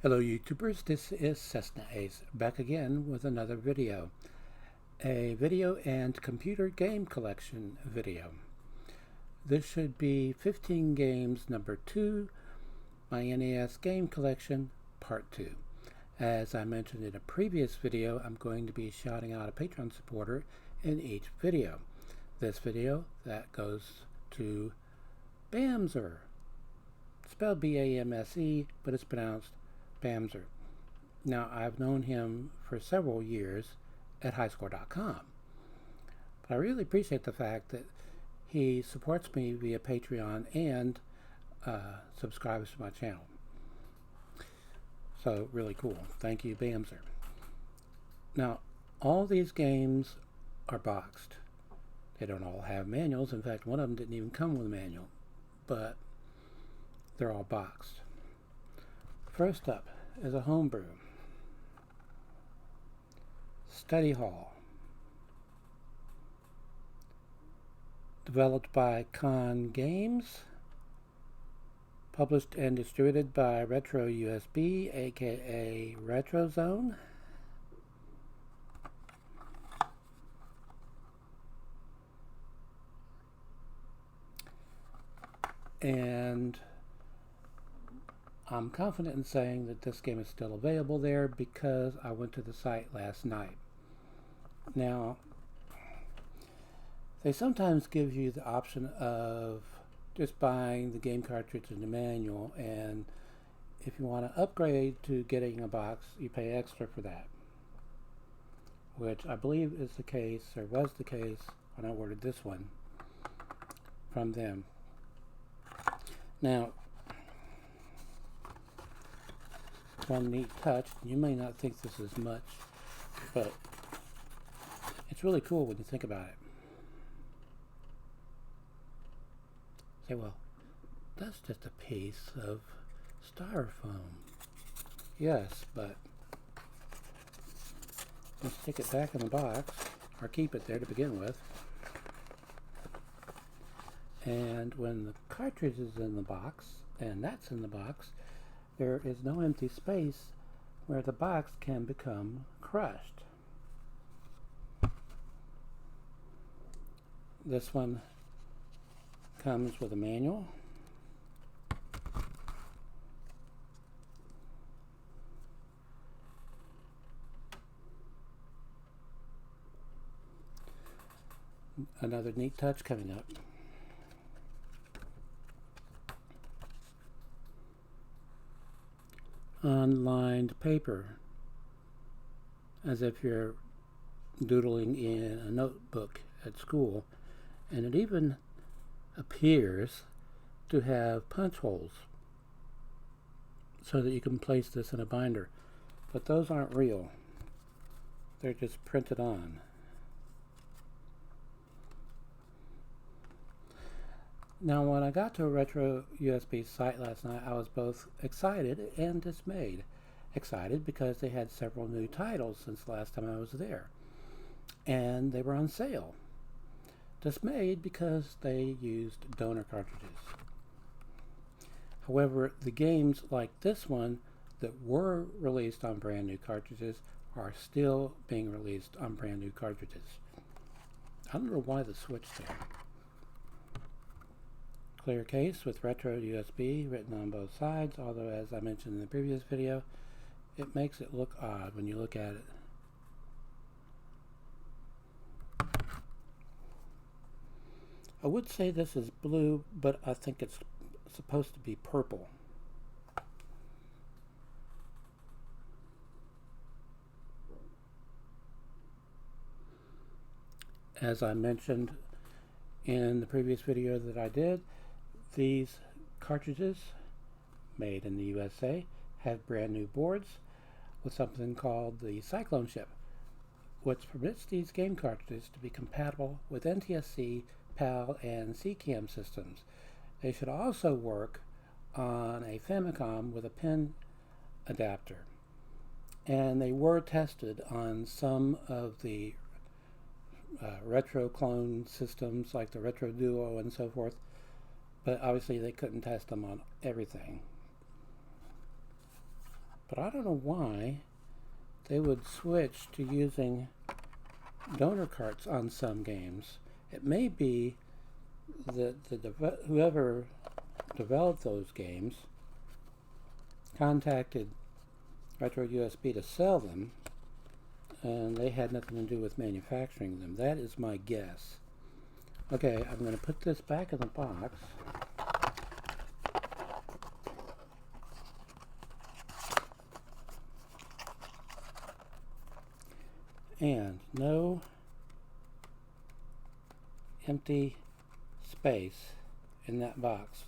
Hello YouTubers, this is cessnaace back again with another video. A video and computer game collection video. This should be 15 games number 2, my NES game collection part 2. As I mentioned in a previous video, I'm going to be shouting out a Patreon supporter in each video. This video, that goes to Bamser. Spelled B-A-M-S-E, but it's pronounced Bamser. Now, I've known him for several years at highscore.com. But I really appreciate the fact that he supports me via Patreon and subscribes to my channel. So, really cool. Thank you, Bamser. Now, all these games are boxed. They don't all have manuals. In fact, one of them didn't even come with a manual. But they're all boxed. First up is a homebrew. Study Hall. Developed by Con Games. Published and distributed by Retro USB, aka RetroZone. And I'm confident in saying that this game is still available there because I went to the site last night. Now, they sometimes give you the option of just buying the game cartridge and the manual, and if you want to upgrade to getting a box, you pay extra for that, which I believe is the case, or was the case, when I ordered this one from them. Now, one neat touch, you may not think this is much, but it's really cool when you think about it. Say, well, that's just a piece of styrofoam. Yes, but let's stick it back in the box, or keep it there to begin with. And when the cartridge is in the box, and that's in the box, there is no empty space where the box can become crushed. This one comes with a manual. Another neat touch coming up. Unlined paper, as if you're doodling in a notebook at school, and it even appears to have punch holes so that you can place this in a binder, but those aren't real. They're just printed on. Now, when I got to a Retro USB site last night, I was both excited and dismayed. Excited because they had several new titles since the last time I was there, and they were on sale. Dismayed because they used donor cartridges. However, the games like this one that were released on brand new cartridges are still being released on brand new cartridges. I don't know why the switch there. Clear case with Retro USB written on both sides, although as I mentioned in the previous video, it makes it look odd when you look at it. I would say this is blue, but I think it's supposed to be purple. As I mentioned in the previous video that I did, these cartridges, made in the USA, have brand new boards with something called the Cyclone chip, which permits these game cartridges to be compatible with NTSC, PAL, and CCAM systems. They should also work on a Famicom with a pin adapter. And they were tested on some of the retro clone systems like the Retro Duo and so forth, but obviously they couldn't test them on everything. But I don't know why they would switch to using donor carts on some games. It may be that whoever developed those games contacted Retro USB to sell them, and they had nothing to do with manufacturing them. That is my guess. Okay, I'm going to put this back in the box. And no empty space in that box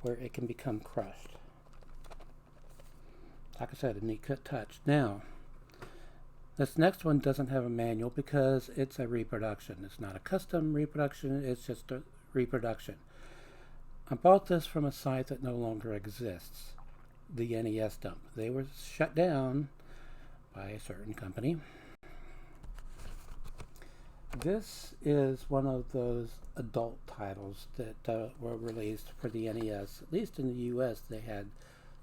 where it can become crushed. Like I said, a neat touch. Now, this next one doesn't have a manual because it's a reproduction. It's not a custom reproduction, it's just a reproduction. I bought this from a site that no longer exists, the NES Dump. They were shut down by a certain company. This is one of those adult titles that were released for the NES. At least in the US they had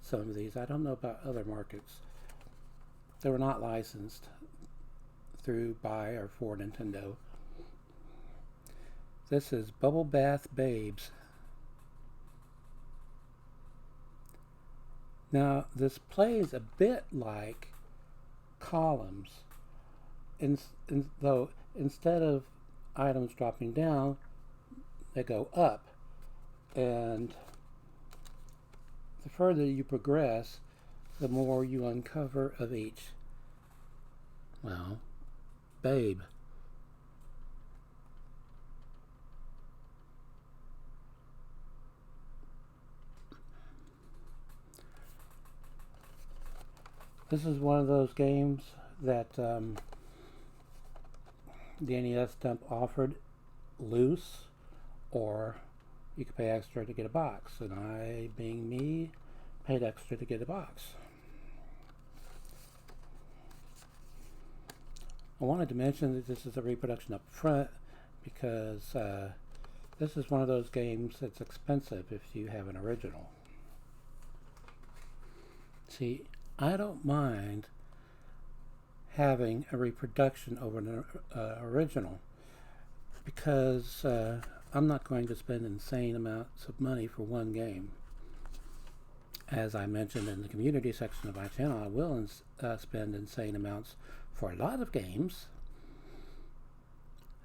some of these. I don't know about other markets. They were not licensed by or for Nintendo. This is Bubble Bath Babes. Now this plays a bit like columns, though instead of items dropping down, they go up, and the further you progress, the more you uncover of each, well, babe. This is one of those games that the NES Dump offered loose, or you could pay extra to get a box, and I, being me, paid extra to get a box. I wanted to mention that this is a reproduction up front because this is one of those games that's expensive if you have an original. See, I don't mind having a reproduction over an original because I'm not going to spend insane amounts of money for one game. As I mentioned in the community section of my channel, I will spend insane amounts for a lot of games,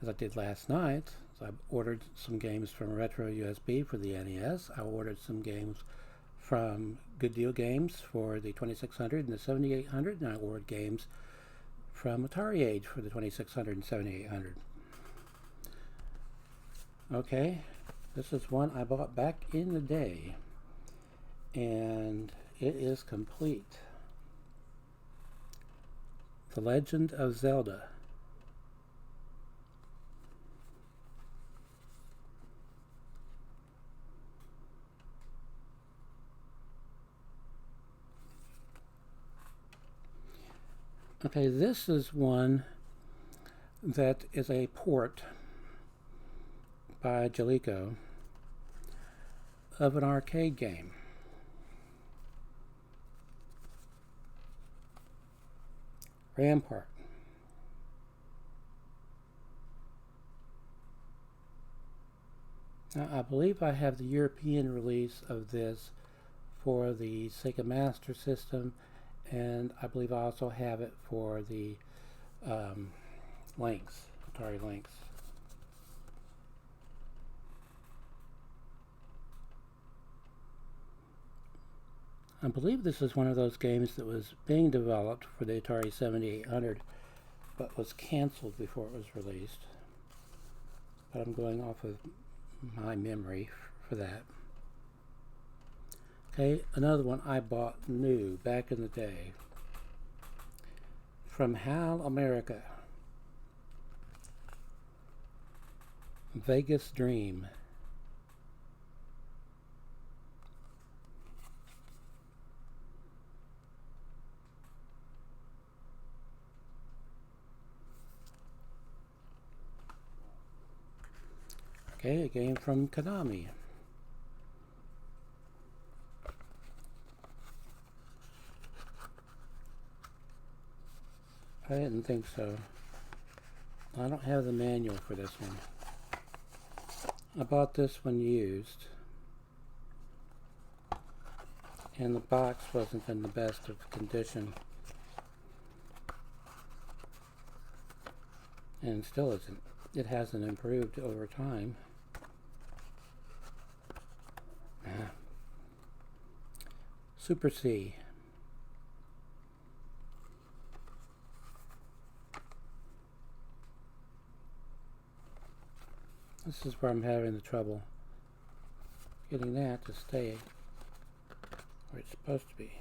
as I did last night. So I ordered some games from Retro USB for the NES. I ordered some games from Good Deal Games for the 2600 and the 7800, and I ordered games from Atari Age for the 2600 and 7800. Okay, this is one I bought back in the day, and it is complete. The Legend of Zelda. Okay, this is one that is a port by Jaleco of an arcade game. Rampart. Now, I believe I have the European release of this for the Sega Master System, and I believe I also have it for the Lynx, Atari Lynx. I believe this is one of those games that was being developed for the Atari 7800 but was canceled before it was released. But I'm going off of my memory for that. Okay, another one I bought new back in the day from HAL America. Vegas Dream. Okay, a game from Konami. I didn't think so. I don't have the manual for this one. I bought this one used, and the box wasn't in the best of condition, and still isn't. It hasn't improved over time. Super C. This is where I'm having the trouble getting that to stay where it's supposed to be.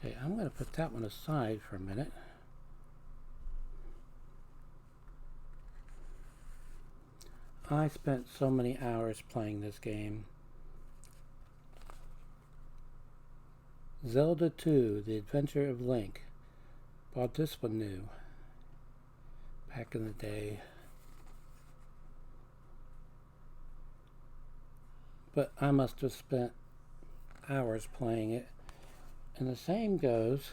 Okay, I'm going to put that one aside for a minute. I spent so many hours playing this game. Zelda 2, The Adventure of Link. Bought this one new back in the day. But I must have spent hours playing it. And the same goes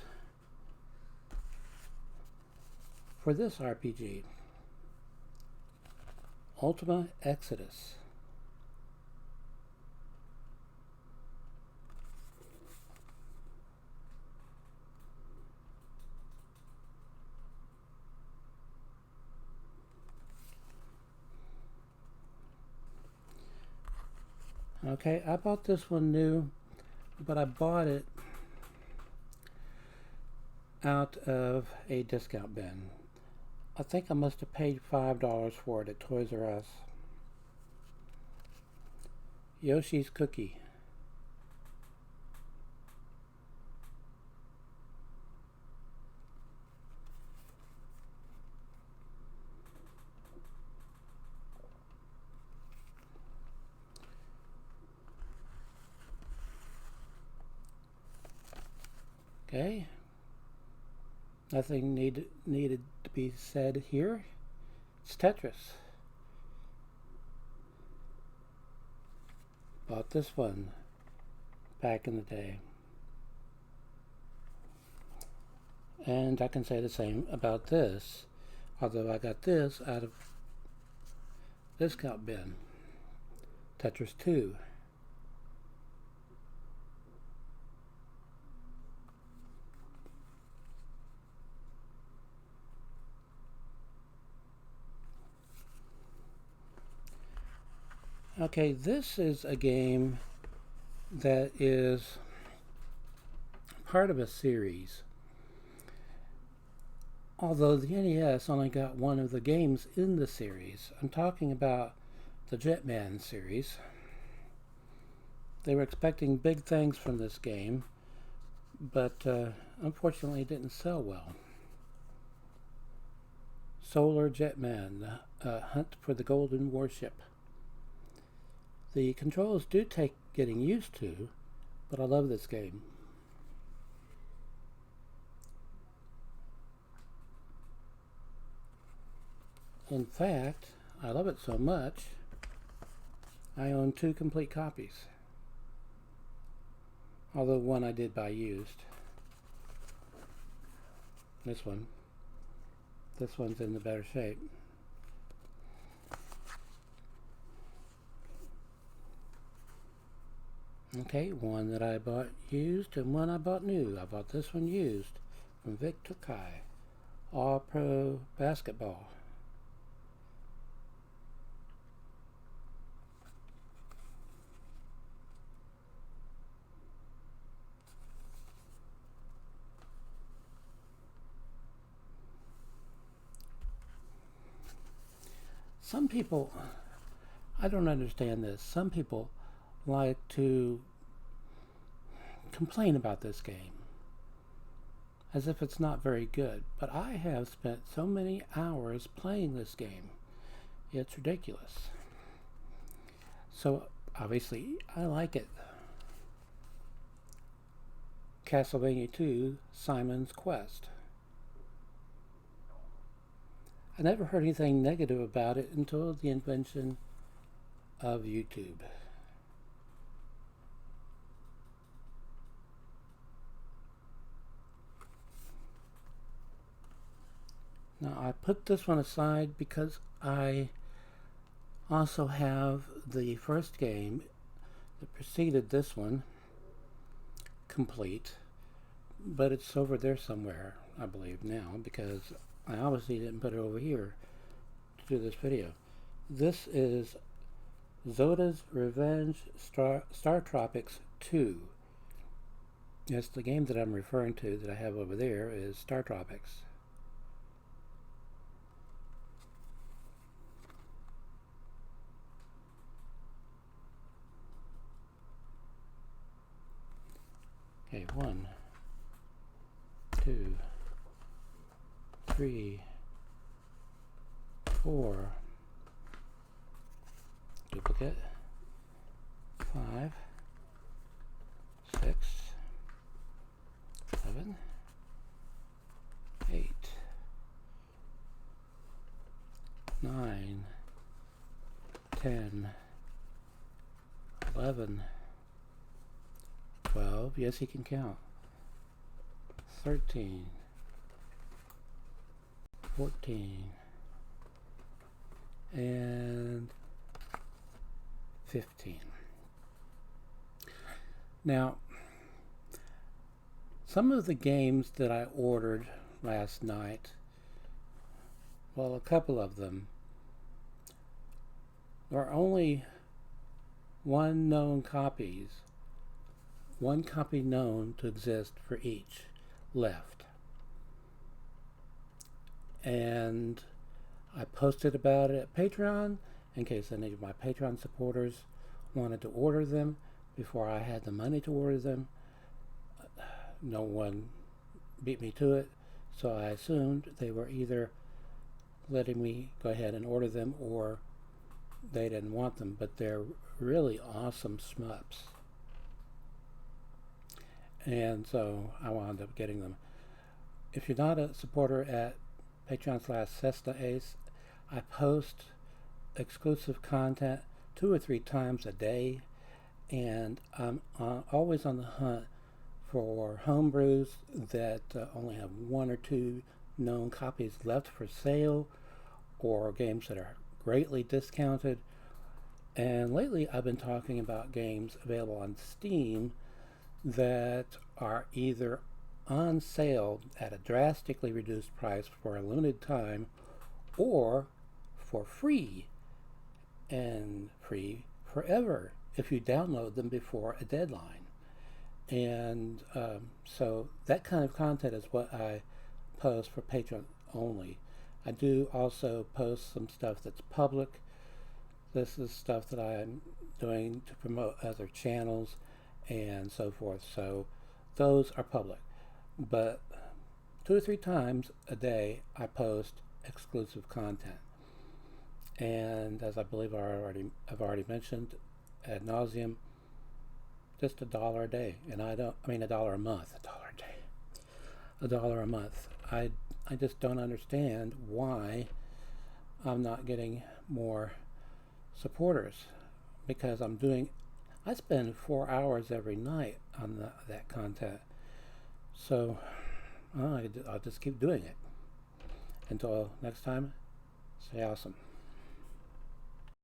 for this RPG. Ultima Exodus. Okay, I bought this one new, but I bought it out of a discount bin. I think I must have paid $5 for it at Toys R Us. Yoshi's Cookie. Okay. Nothing needed to be said here. It's Tetris. Bought this one back in the day. And I can say the same about this, although I got this out of discount bin. Tetris 2. Okay, this is a game that is part of a series. Although the NES only got one of the games in the series. I'm talking about the Jetman series. They were expecting big things from this game, but unfortunately it didn't sell well. Solar Jetman, Hunt for the Golden Warship. The controls do take getting used to, but I love this game. In fact, I love it so much, I own 2 complete copies. Although one I did buy used. This one's in the better shape. Okay, one that I bought used and one I bought new. I bought this one used from Vic Tokai, All Pro Basketball. Some people, I don't understand this, some people like to complain about this game as if it's not very good, but I have spent so many hours playing this game, it's ridiculous. So obviously I like it. Castlevania 2, Simon's Quest. I never heard anything negative about it until the invention of YouTube. Now I put this one aside because I also have the first game that preceded this one complete, but it's over there somewhere, I believe now, because I obviously didn't put it over here to do this video. This is Zelda's Revenge Star Tropics 2. Yes, the game that I'm referring to that I have over there is Star Tropics. Okay, 1, 2, 3, 4, duplicate, 5, 6, 7, 8, 9, 10, 11, 12, yes, he can count, 13, 14, and 15. Now, some of the games that I ordered last night, well, a couple of them, there are only one copy known to exist for each left. And I posted about it at Patreon in case any of my Patreon supporters wanted to order them before I had the money to order them. No one beat me to it, so I assumed they were either letting me go ahead and order them or they didn't want them, but they're really awesome shmups. And so I wound up getting them. If you're not a supporter at Patreon/cessnaace, I post exclusive content 2 or 3 times a day, and I'm always on the hunt for homebrews that only have 1 or 2 known copies left for sale, or games that are greatly discounted. And lately I've been talking about games available on Steam that are either on sale at a drastically reduced price for a limited time, or for free, and free forever if you download them before a deadline. And so that kind of content is what I post for Patreon only. I do also post some stuff that's public. This is stuff that I'm doing to promote other channels and so forth. So those are public. But 2 or 3 times a day I post exclusive content. And as I believe I've already mentioned ad nauseum, just $1 a day. And $1 a month, $1 a month. I just don't understand why I'm not getting more supporters, because I spend 4 hours every night on that content. So I'll just keep doing it. Until next time, stay awesome.